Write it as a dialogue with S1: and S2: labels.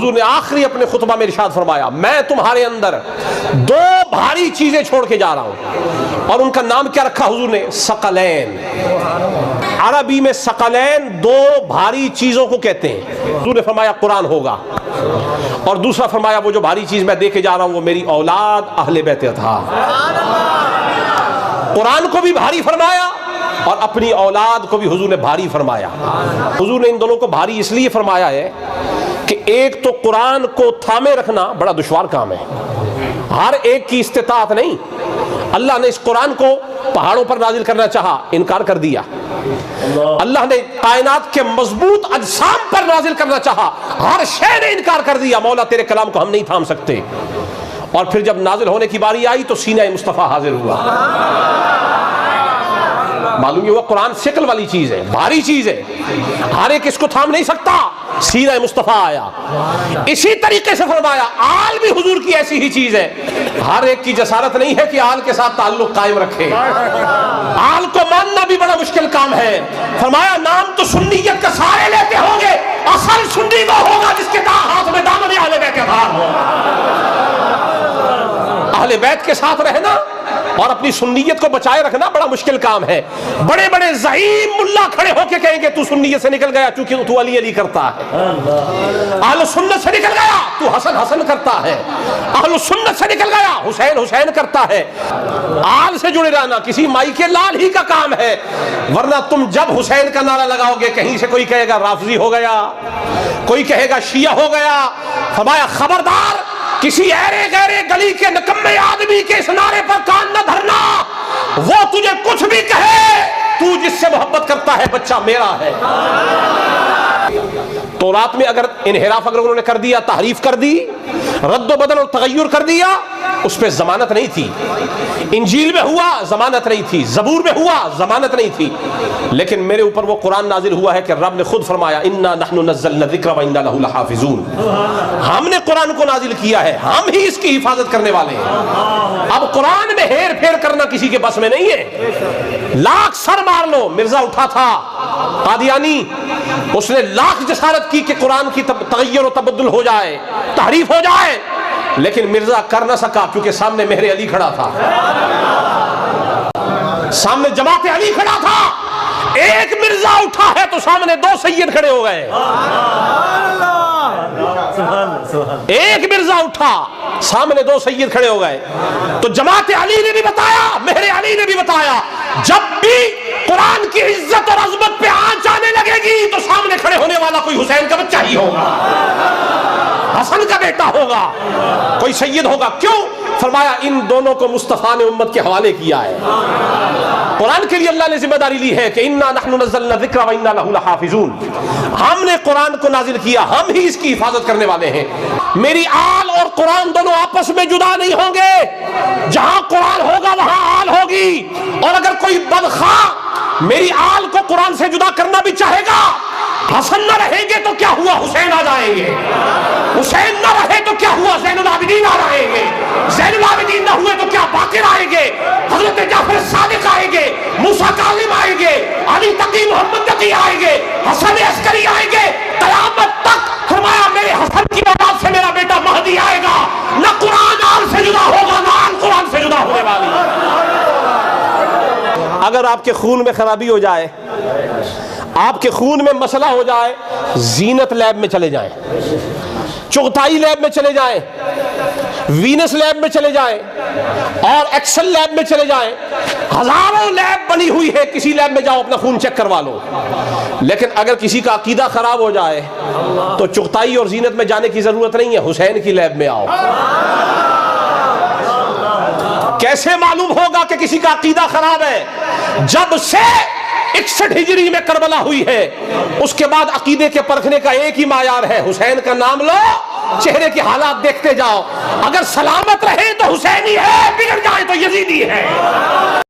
S1: हुजूर ने आखिरी अपने खुतबा में इरशाद फरमाया, मैं तुम्हारे अंदर दो भारी चीजें छोड़ के जा रहा हूं। और उनका नाम क्या रखा हुजूर ने? सकलैन। अरबी में सकलैन दो भारी चीजों को कहते हैं। हुजूर ने फरमाया कुरान होगा, और दूसरा फरमाया वो जो भारी चीज मैं दे के जा रहा हूं वो मेरी औलाद अहले बैत था। कुरान को भी भारी फरमाया और अपनी औलाद को भी हुजूर ने भारी फरमाया। हुजूर ने इन दोनों को भारी इसलिए फरमाया है कि एक तो कुरान को थामे रखना बड़ा दुश्वार काम है, हर एक की इस्तिताअत नहीं। अल्लाह ने इस कुरान को पहाड़ों पर नाजिल करना चाहा, इनकार कर दिया। अल्लाह ने कायनात के मजबूत अजसाम पर नाजिल करना चाहा, हर शय ने इनकार कर दिया। मौला तेरे कलाम को हम नहीं थाम सकते। और फिर जब नाजिल होने की बारी आई तो सीना मुस्तफा हाजिर हुआ। मालूम हुआ कुरान शिकल वाली चीज है, भारी चीज है, हर एक इसको थाम नहीं सकता। सीना मुस्तफा आया। इसी तरीके से फरमाया आल भी हुजूर की ऐसी ही चीज है, हर एक की जसारत नहीं है कि आल के साथ ताल्लुक कायम रखे। आल को मानना भी बड़ा मुश्किल काम है। फरमाया नाम तो सुन्नियत का सारे लेते होंगे, असल सुन्नी वो होगा जिसके हाथ में दामन अहले बैत के भार हो। अहले बैत के साथ रहना और अपनी सुन्नियत को बचाए रखना बड़ा मुश्किल काम है। बड़े बड़े ज़हीम मुल्ला खड़े होके कहेंगे तू सुन्नियत से निकल गया चूंकि तू अली अली करता है, अहले सुन्नत से निकल गया तू हसन हसन करता है, अहले सुन्नत से निकल गया हुसैन हुसैन करता है। आल से जुड़े रहना किसी माई के लाल ही का काम है, वरना तुम जब हुसैन का नारा लगाओगे कहीं से कोई कहेगा राफजी हो गया, कोई कहेगा शिया हो गया। फरमाया खबरदार किसी ऐरे गैरे गली के निकम्मे आदमी के इस नारे पर कान न धरना। वो तुझे कुछ भी कहे, तू जिससे मोहब्बत करता है बच्चा मेरा है। तो रात में अगर इनहिराफ अगर उन्होंने कर दिया, तहरीफ कर दी, रद्द बदल और तगय्युर कर दिया, उस पर जमानत नहीं थी। इंजील में हुआ जमानत नहीं थी, जबूर में हुआ जमानत नहीं थी, लेकिन मेरे ऊपर वो कुरान नाजिल हुआ है कि रब ने खुद फरमाया इन्ना नहनु नज़्ज़लना ज़िक्र व इन्ना लहु लहाफ़िज़ून। हमने कुरान को नाजिल किया है, हम ही इसकी हिफाजत करने वाले हैं। अब कुरान में हेर फेर करना किसी के बस में नहीं है। लाख सर मार लो, मिर्जा उठा था कादियानी, उसने लाख जसारत की कि कुरान की तगय्युर और तबद्दुल हो जाए, तहरीफ हो जाए, लेकिन मिर्जा कर न सका क्योंकि सामने मेहरे अली खड़ा था, सामने जमाते अली खड़ा था। एक मिर्जा उठा है तो सामने दो सैयद खड़े हो गए। एक मिर्जा उठा सामने दो सैयद खड़े हो गए। तो जमाते अली ने भी बताया, मेहरे अली ने भी बताया, जब भी कुरान की इज्जत और अजमत पे आंच आने लगेगी तो सामने खड़े होने वाला कोई हुसैन का बच्चा ही होगा, हसन का बेटा होगा, कोई सैयद होगा। क्यों? फरमाया इन दोनों को मुस्तफा ने उम्मत के हवाले किया है। कुरान के लिए अल्लाह ने जिम्मेदारी ली है कि इन्ना नहनु नज़्ज़लना ज़िक्र व इन्ना लहु लहाफ़िज़ून। हमने कुरान को नाजिल किया, हम ही इसकी हिफाजत करने वाले हैं। मेरी आल और कुरान दोनों आपस में जुदा नहीं होंगे। जहां कुरान होगा वहां आल होगी। और अगर कोई बदखा मेरी आल को कुरान से जुदा करना भी चाहेगा, हसन न रहेंगे तो क्या हुआ, हुसैन आ जाएंगे। हुसैन न रहे तो क्या हुआ, ज़ैनुल आबिदीन आ जाएंगे। ज़ैनुल आबिदीन न हुए तो क्या, बाकिर आएंगे, हज़रत जाफर सादिक आएंगे, मूसा कालिम आएंगे, अली तकी मोहम्मद तकी आएंगे, हसन अस्करी आएंगे। क़यामत तक फरमाया मेरे हसन की औलाद से मेरा बेटा महदी आएगा। न कुरान आल से जुदा होगा, न आल कुरान से जुदा होने वाली। अगर आपके खून में खराबी हो जाए, आपके खून में मसला हो जाए, जीनत लैब में चले जाएं, चुगताई लैब में चले जाएं, वीनस लैब में चले जाएं और एक्सेल लैब में चले जाएं। हजारों लैब बनी हुई है, किसी लैब में जाओ अपना खून चेक करवा लो। लेकिन अगर किसी का अकीदा खराब हो जाए तो चुगताई और जीनत में जाने की जरूरत नहीं है, हुसैन की लैब में आओ। कैसे मालूम होगा कि किसी का अकीदा खराब है? जब से 61 हिजरी में करबला हुई है, उसके बाद अकीदे के परखने का एक ही मायार है, हुसैन का नाम लो, चेहरे के हालात देखते जाओ। अगर सलामत रहे तो हुसैनी है, बिगड़ जाए तो यजीदी है।